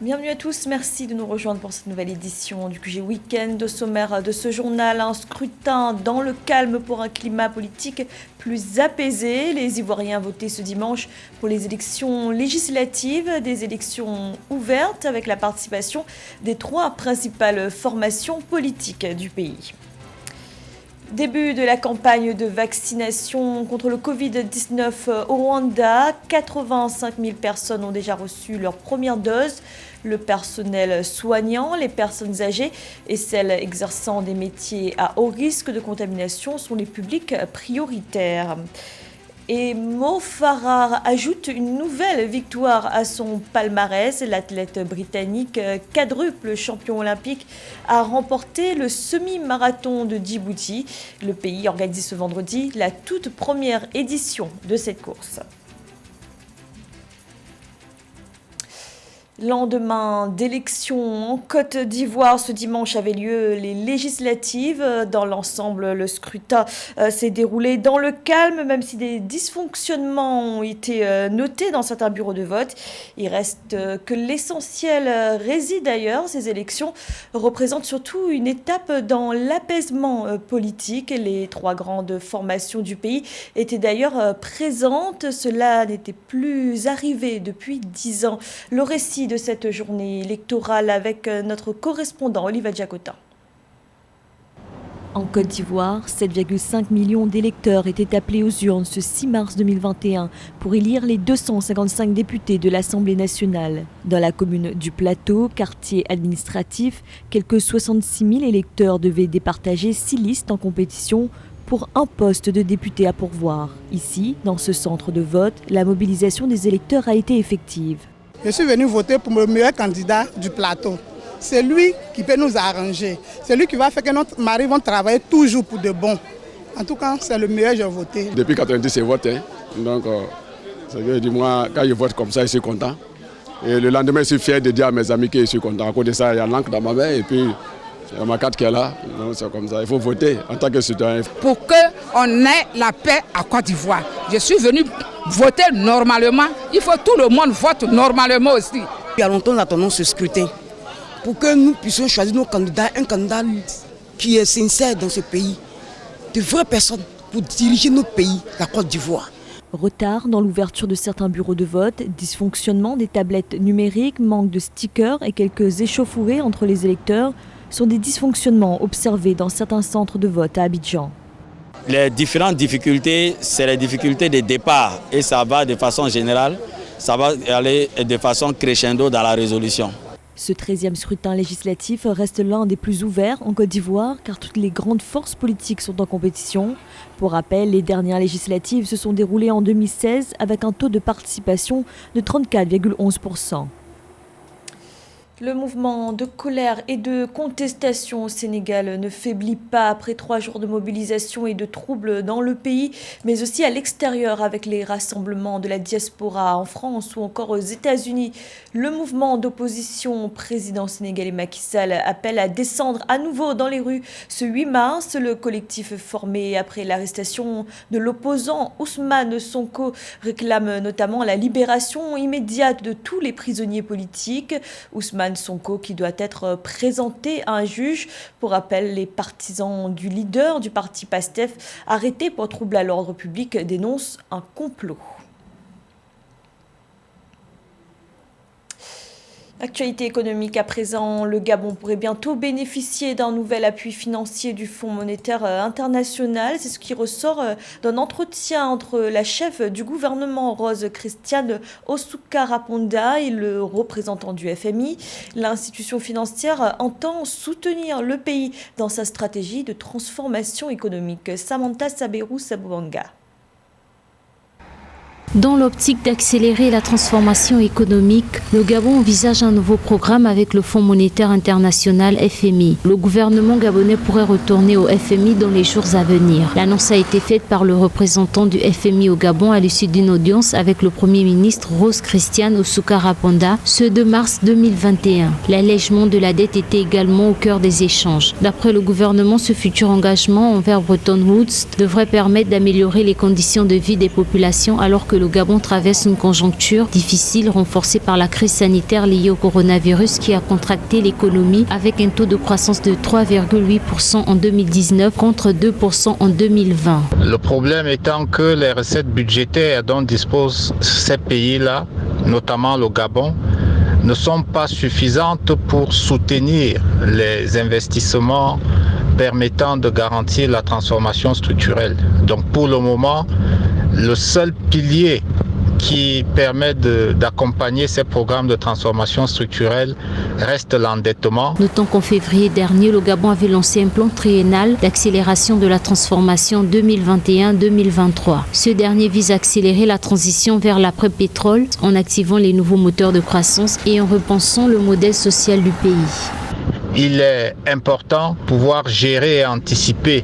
Bienvenue à tous, merci de nous rejoindre pour cette nouvelle édition du QG Week-end. Au sommaire de ce journal, un scrutin dans le calme pour un climat politique plus apaisé. Les Ivoiriens votaient ce dimanche pour les élections législatives, des élections ouvertes avec la participation des 3 principales formations politiques du pays. Début de la campagne de vaccination contre le Covid-19 au Rwanda. 85 000 personnes ont déjà reçu leur première dose. Le personnel soignant, les personnes âgées et celles exerçant des métiers à haut risque de contamination sont les publics prioritaires. Et Mo Farah ajoute une nouvelle victoire à son palmarès. L'athlète britannique, quadruple champion olympique, a remporté le semi-marathon de Djibouti. Le pays organise ce vendredi la toute première édition de cette course. Lendemain d'élections en Côte d'Ivoire, ce dimanche avaient lieu les législatives. Dans l'ensemble, le scrutin s'est déroulé dans le calme, même si des dysfonctionnements ont été notés dans certains bureaux de vote. Il reste que l'essentiel réside ailleurs. Ces élections représentent surtout une étape dans l'apaisement politique. Les 3 grandes formations du pays étaient d'ailleurs présentes. Cela n'était plus arrivé depuis 10 ans. Le récit de cette journée électorale avec notre correspondant Oliva Diakota. En Côte d'Ivoire, 7,5 millions d'électeurs étaient appelés aux urnes ce 6 mars 2021 pour élire les 255 députés de l'Assemblée nationale. Dans la commune du Plateau, quartier administratif, quelques 66 000 électeurs devaient départager 6 listes en compétition pour un poste de député à pourvoir. Ici, dans ce centre de vote, la mobilisation des électeurs a été effective. Je suis venu voter pour le meilleur candidat du plateau. C'est lui qui peut nous arranger. C'est lui qui va faire que notre mari vont travailler toujours pour de bon. En tout cas, c'est le meilleur que j'ai voté. Depuis 90, c'est voté. Donc, moi, quand je vote comme ça, je suis content. Et le lendemain, je suis fier de dire à mes amis que je suis content. À cause de ça, il y a l'encre dans ma main et puis il y a ma carte qui est là. Donc, c'est comme ça. Il faut voter en tant que citoyen. Pour qu'on ait la paix à Côte d'Ivoire. Je suis venu voter normalement. Il faut que tout le monde vote normalement aussi. Il y a longtemps, nous attendons ce scrutin pour que nous puissions choisir nos candidats, un candidat qui est sincère dans ce pays, de vraies personnes pour diriger notre pays, la Côte d'Ivoire. Retard dans l'ouverture de certains bureaux de vote, dysfonctionnement des tablettes numériques, manque de stickers et quelques échauffourées entre les électeurs sont des dysfonctionnements observés dans certains centres de vote à Abidjan. Les différentes difficultés, c'est les difficultés de départ et ça va de façon générale, ça va aller de façon crescendo dans la résolution. Ce 13e scrutin législatif reste l'un des plus ouverts en Côte d'Ivoire car toutes les grandes forces politiques sont en compétition. Pour rappel, les dernières législatives se sont déroulées en 2016 avec un taux de participation de 34,11%. Le mouvement de colère et de contestation au Sénégal ne faiblit pas après 3 jours de mobilisation et de troubles dans le pays, mais aussi à l'extérieur avec les rassemblements de la diaspora en France ou encore aux États-Unis. Le mouvement d'opposition au président sénégalais Macky Sall appelle à descendre à nouveau dans les rues ce 8 mars. Le collectif formé après l'arrestation de l'opposant Ousmane Sonko réclame notamment la libération immédiate de tous les prisonniers politiques. Ousmane Sonko qui doit être présenté à un juge. Pour rappel, les partisans du leader du parti PASTEF arrêtés pour trouble à l'ordre public dénoncent un complot. Actualité économique à présent, le Gabon pourrait bientôt bénéficier d'un nouvel appui financier du Fonds monétaire international. C'est ce qui ressort d'un entretien entre la chef du gouvernement Rose Christiane Osuka-Raponda et le représentant du FMI. L'institution financière entend soutenir le pays dans sa stratégie de transformation économique. Samantha Saberou-Sabouanga. Dans l'optique d'accélérer la transformation économique, le Gabon envisage un nouveau programme avec le Fonds monétaire international FMI. Le gouvernement gabonais pourrait retourner au FMI dans les jours à venir. L'annonce a été faite par le représentant du FMI au Gabon à l'issue d'une audience avec le Premier ministre Rose Christiane Osuka-Raponda ce 2 mars 2021. L'allègement de la dette était également au cœur des échanges. D'après le gouvernement, ce futur engagement envers Bretton Woods devrait permettre d'améliorer les conditions de vie des populations alors que le Gabon traverse une conjoncture difficile renforcée par la crise sanitaire liée au coronavirus qui a contracté l'économie avec un taux de croissance de 3,8% en 2019 contre 2% en 2020. Le problème étant que les recettes budgétaires dont disposent ces pays-là, notamment le Gabon, ne sont pas suffisantes pour soutenir les investissements permettant de garantir la transformation structurelle. Donc pour le moment, le seul pilier qui permet d'accompagner ces programmes de transformation structurelle reste l'endettement. Notons qu'en février dernier, le Gabon avait lancé un plan triennal d'accélération de la transformation 2021-2023. Ce dernier vise à accélérer la transition vers l'après-pétrole en activant les nouveaux moteurs de croissance et en repensant le modèle social du pays. Il est important de pouvoir gérer et anticiper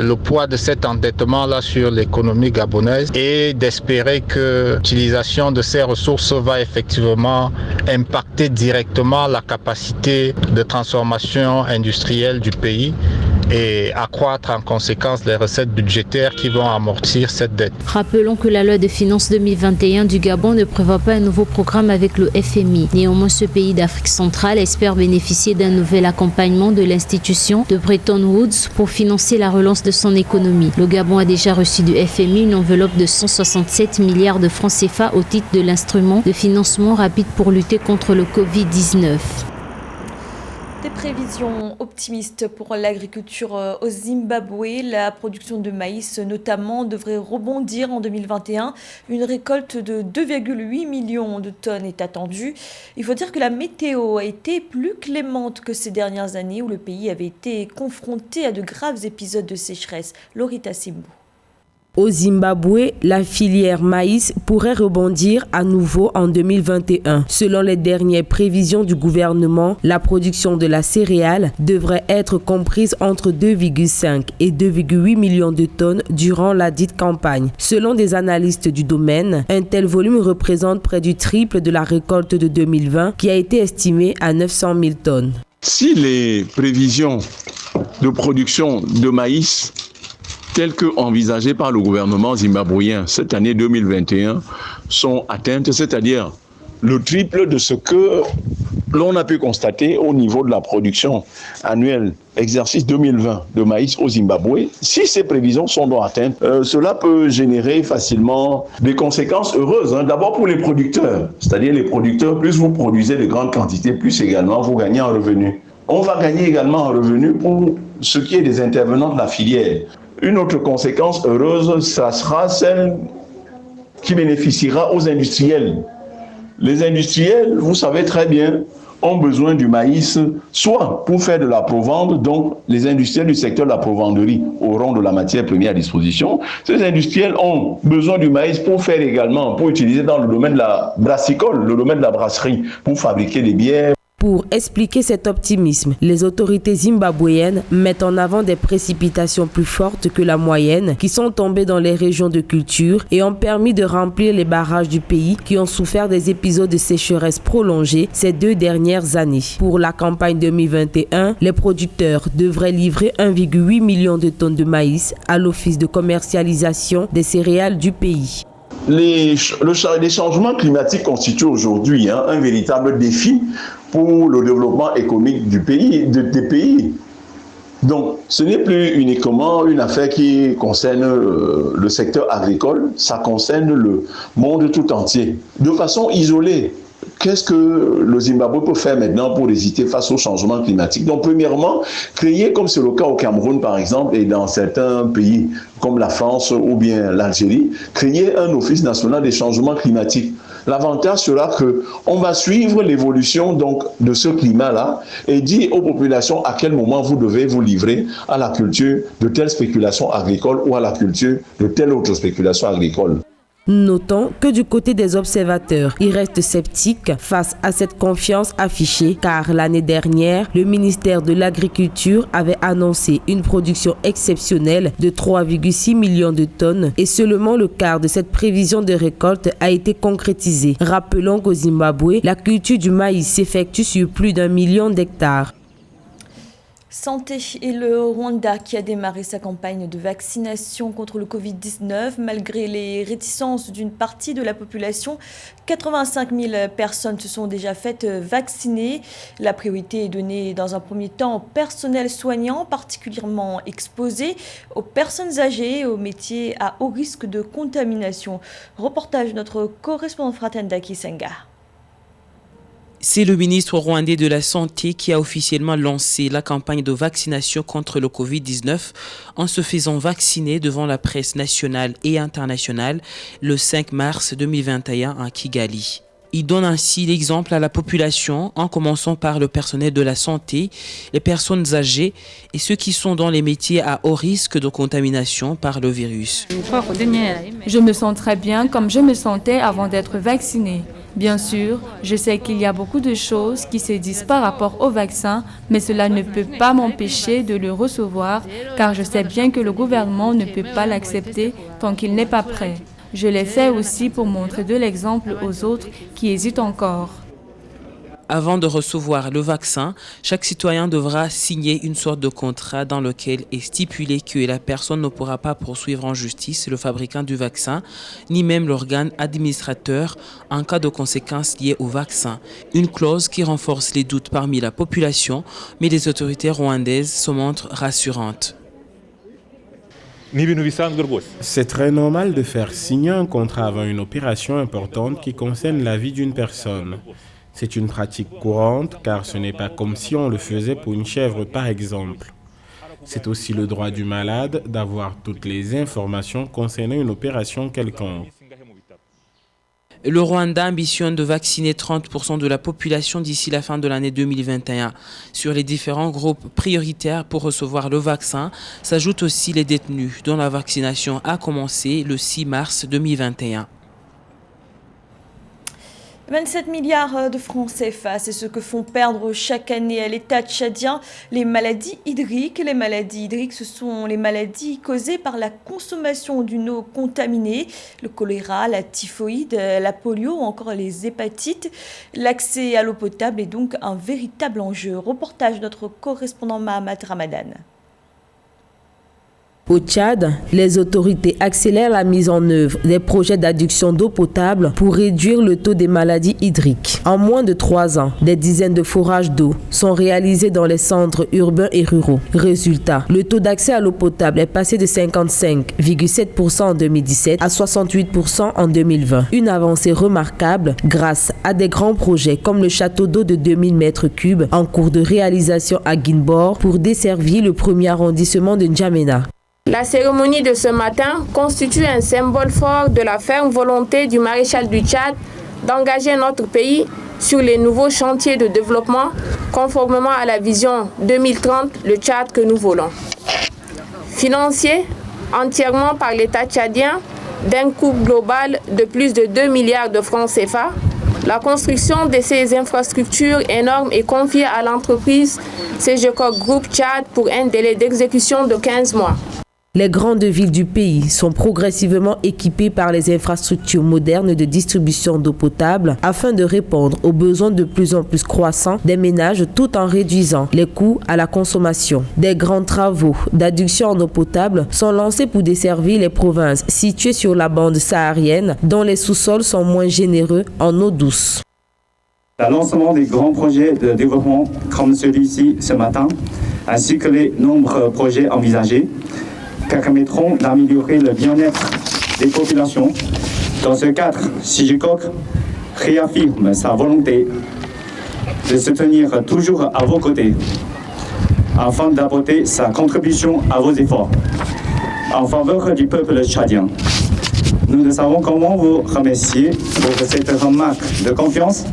le poids de cet endettement-là sur l'économie gabonaise et d'espérer que l'utilisation de ces ressources va effectivement impacter directement la capacité de transformation industrielle du pays et accroître en conséquence les recettes budgétaires qui vont amortir cette dette. Rappelons que la loi de finances 2021 du Gabon ne prévoit pas un nouveau programme avec le FMI. Néanmoins, ce pays d'Afrique centrale espère bénéficier d'un nouvel accompagnement de l'institution de Bretton Woods pour financer la relance de son économie. Le Gabon a déjà reçu du FMI une enveloppe de 167 milliards de francs CFA au titre de l'instrument de financement rapide pour lutter contre le Covid-19. Des prévisions optimistes pour l'agriculture au Zimbabwe. La production de maïs notamment devrait rebondir en 2021. Une récolte de 2,8 millions de tonnes est attendue. Il faut dire que la météo a été plus clémente que ces dernières années où le pays avait été confronté à de graves épisodes de sécheresse. Lorita Simbo. Au Zimbabwe, la filière maïs pourrait rebondir à nouveau en 2021. Selon les dernières prévisions du gouvernement, la production de la céréale devrait être comprise entre 2,5 et 2,8 millions de tonnes durant la dite campagne. Selon des analystes du domaine, un tel volume représente près du triple de la récolte de 2020 qui a été estimée à 900 000 tonnes. Si les prévisions de production de maïs telles que envisagées par le gouvernement zimbabwéen cette année 2021 sont atteintes, c'est-à-dire le triple de ce que l'on a pu constater au niveau de la production annuelle, exercice 2020 de maïs au Zimbabwe. Si ces prévisions sont donc atteintes, cela peut générer facilement des conséquences heureuses. D'abord pour les producteurs, c'est-à-dire les producteurs, plus vous produisez de grandes quantités, plus également vous gagnez en revenus. On va gagner également en revenus pour ce qui est des intervenants de la filière. Une autre conséquence heureuse, ça sera celle qui bénéficiera aux industriels. Les industriels, vous savez très bien, ont besoin du maïs, soit pour faire de la provende, donc les industriels du secteur de la provanderie auront de la matière première à disposition. Ces industriels ont besoin du maïs pour faire également, pour utiliser dans le domaine de la brassicole, le domaine de la brasserie, pour fabriquer des bières. Pour expliquer cet optimisme, les autorités zimbabwéennes mettent en avant des précipitations plus fortes que la moyenne qui sont tombées dans les régions de culture et ont permis de remplir les barrages du pays qui ont souffert des épisodes de sécheresse prolongés ces 2 dernières années. Pour la campagne 2021, les producteurs devraient livrer 1,8 million de tonnes de maïs à l'Office de commercialisation des céréales du pays. Les changements climatiques constituent aujourd'hui un véritable défi pour le développement économique du pays, des pays. Donc, ce n'est plus uniquement une affaire qui concerne le secteur agricole, ça concerne le monde tout entier. De façon isolée, qu'est-ce que le Zimbabwe peut faire maintenant pour résister face au changement climatique? Donc, premièrement, créer, comme c'est le cas au Cameroun par exemple, et dans certains pays comme la France ou bien l'Algérie, créer un office national des changements climatiques. L'avantage sera qu'on va suivre l'évolution donc de ce climat-là et dire aux populations à quel moment vous devez vous livrer à la culture de telle spéculation agricole ou à la culture de telle autre spéculation agricole. Notons que du côté des observateurs, ils restent sceptiques face à cette confiance affichée car l'année dernière, le ministère de l'Agriculture avait annoncé une production exceptionnelle de 3,6 millions de tonnes et seulement le quart de cette prévision de récolte a été concrétisé. Rappelons qu'au Zimbabwe, la culture du maïs s'effectue sur plus d'1 million d'hectares. Santé et le Rwanda qui a démarré sa campagne de vaccination contre le Covid-19 malgré les réticences d'une partie de la population. 85 000 personnes se sont déjà faites vacciner. La priorité est donnée dans un premier temps au personnel soignant particulièrement exposé, aux personnes âgées et aux métiers à haut risque de contamination. Reportage de notre correspondant Fratenda Kisenga. C'est le ministre rwandais de la Santé qui a officiellement lancé la campagne de vaccination contre le Covid-19 en se faisant vacciner devant la presse nationale et internationale le 5 mars 2021 à Kigali. Il donne ainsi l'exemple à la population en commençant par le personnel de la santé, les personnes âgées et ceux qui sont dans les métiers à haut risque de contamination par le virus. Je me sens très bien comme je me sentais avant d'être vaccinée. Bien sûr, je sais qu'il y a beaucoup de choses qui se disent par rapport au vaccin, mais cela ne peut pas m'empêcher de le recevoir car je sais bien que le gouvernement ne peut pas l'accepter tant qu'il n'est pas prêt. Je l'ai fait aussi pour montrer de l'exemple aux autres qui hésitent encore. Avant de recevoir le vaccin, chaque citoyen devra signer une sorte de contrat dans lequel est stipulé que la personne ne pourra pas poursuivre en justice le fabricant du vaccin, ni même l'organe administrateur en cas de conséquences liées au vaccin. Une clause qui renforce les doutes parmi la population, mais les autorités rwandaises se montrent rassurantes. C'est très normal de faire signer un contrat avant une opération importante qui concerne la vie d'une personne. C'est une pratique courante car ce n'est pas comme si on le faisait pour une chèvre par exemple. C'est aussi le droit du malade d'avoir toutes les informations concernant une opération quelconque. Le Rwanda ambitionne de vacciner 30% de la population d'ici la fin de l'année 2021. Sur les différents groupes prioritaires pour recevoir le vaccin, s'ajoutent aussi les détenus dont la vaccination a commencé le 6 mars 2021. 27 milliards de francs CFA, c'est ce que font perdre chaque année à l'État tchadien les maladies hydriques. Les maladies hydriques, ce sont les maladies causées par la consommation d'une eau contaminée, le choléra, la typhoïde, la polio ou encore les hépatites. L'accès à l'eau potable est donc un véritable enjeu. Reportage de notre correspondant Mahamat Ramadan. Au Tchad, les autorités accélèrent la mise en œuvre des projets d'adduction d'eau potable pour réduire le taux des maladies hydriques. En moins de 3 ans, des dizaines de forages d'eau sont réalisés dans les centres urbains et ruraux. Résultat, le taux d'accès à l'eau potable est passé de 55,7% en 2017 à 68% en 2020. Une avancée remarquable grâce à des grands projets comme le château d'eau de 2000 m3 en cours de réalisation à Guinbor pour desservir le premier arrondissement de N'Djamena. La cérémonie de ce matin constitue un symbole fort de la ferme volonté du maréchal du Tchad d'engager notre pays sur les nouveaux chantiers de développement conformément à la vision 2030, le Tchad que nous voulons. Financé entièrement par l'État tchadien d'un coût global de plus de 2 milliards de francs CFA, la construction de ces infrastructures énormes est confiée à l'entreprise CGCOC Group Tchad pour un délai d'exécution de 15 mois. Les grandes villes du pays sont progressivement équipées par les infrastructures modernes de distribution d'eau potable afin de répondre aux besoins de plus en plus croissants des ménages tout en réduisant les coûts à la consommation. Des grands travaux d'adduction en eau potable sont lancés pour desservir les provinces situées sur la bande saharienne dont les sous-sols sont moins généreux en eau douce. Le lancement des grands projets de développement comme celui-ci ce matin, ainsi que les nombreux projets envisagés, permettront d'améliorer le bien-être des populations. Dans ce cadre, CGCOC réaffirme sa volonté de se tenir toujours à vos côtés afin d'apporter sa contribution à vos efforts en faveur du peuple tchadien. Nous ne savons comment vous remercier pour cette remarque de confiance.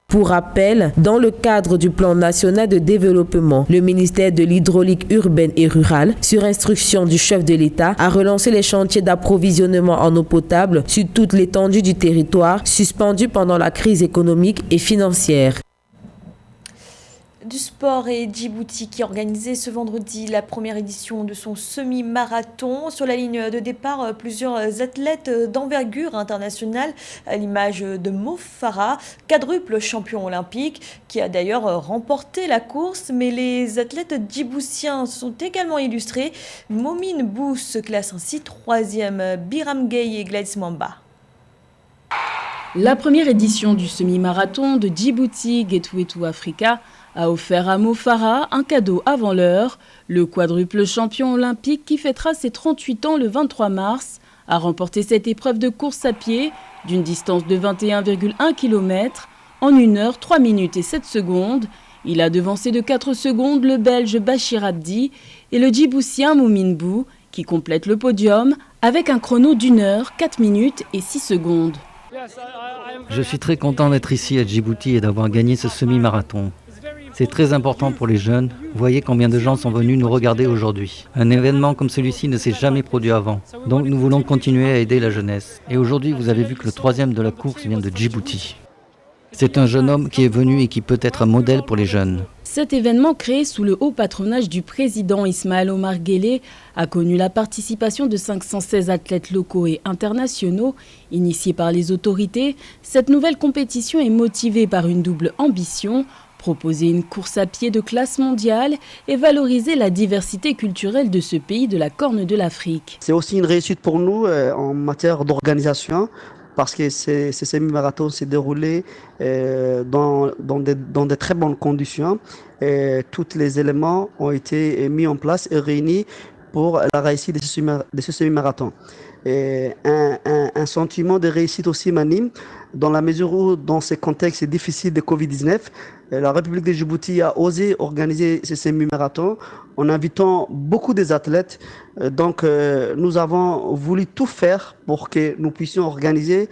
Pour rappel, dans le cadre du plan national de développement, le ministère de l'hydraulique urbaine et rurale, sur instruction du chef de l'État, a relancé les chantiers d'approvisionnement en eau potable sur toute l'étendue du territoire, suspendus pendant la crise économique et financière. Du sport et Djibouti qui organisait ce vendredi la première édition de son semi-marathon. Sur la ligne de départ, plusieurs athlètes d'envergure internationale, à l'image de Mo Farah, quadruple champion olympique, qui a d'ailleurs remporté la course. Mais les athlètes djiboutiens sont également illustrés. Momin Bou se classe ainsi 3e, Biram Gueye et Gladys Mwamba. La première édition du semi-marathon de Djibouti Gateway to Africa a offert à Mo Farah un cadeau avant l'heure. Le quadruple champion olympique qui fêtera ses 38 ans le 23 mars a remporté cette épreuve de course à pied d'une distance de 21,1 km en 1 heure, 3 minutes et 7 secondes. Il a devancé de 4 secondes le Belge Bachir Abdi et le Djiboutien Momin Bou qui complète le podium avec un chrono d'1 heure, 4 minutes et 6 secondes. Je suis très content d'être ici à Djibouti et d'avoir gagné ce semi-marathon. C'est très important pour les jeunes. Voyez combien de gens sont venus nous regarder aujourd'hui. Un événement comme celui-ci ne s'est jamais produit avant. Donc nous voulons continuer à aider la jeunesse. Et aujourd'hui, vous avez vu que le 3e de la course vient de Djibouti. C'est un jeune homme qui est venu et qui peut être un modèle pour les jeunes. Cet événement créé sous le haut patronage du président Ismaël Omar Guelleh a connu la participation de 516 athlètes locaux et internationaux initiés par les autorités. Cette nouvelle compétition est motivée par une double ambition: proposer une course à pied de classe mondiale et valoriser la diversité culturelle de ce pays de la Corne de l'Afrique. C'est aussi une réussite pour nous en matière d'organisation, parce que ce semi-marathon s'est déroulé dans de très bonnes conditions. Tous les éléments ont été mis en place et réunis pour la réussite de ce semi-marathon. Un sentiment de réussite aussi m'anime, dans la mesure où, dans ce contexte difficile de Covid-19, la République de Djibouti a osé organiser ce semi-marathon en invitant beaucoup des athlètes. Donc, nous avons voulu tout faire pour que nous puissions organiser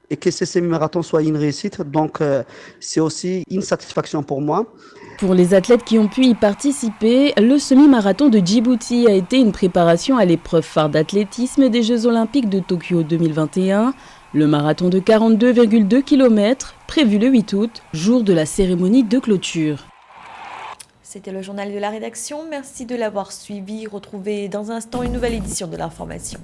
et que ce semi-marathon soit une réussite. Donc, c'est aussi une satisfaction pour moi. Pour les athlètes qui ont pu y participer, le semi-marathon de Djibouti a été une préparation à l'épreuve phare d'athlétisme des Jeux Olympiques de Tokyo 2021. Le marathon de 42,2 km, prévu le 8 août, jour de la cérémonie de clôture. C'était le journal de la rédaction. Merci de l'avoir suivi. Retrouvez dans un instant une nouvelle édition de l'information.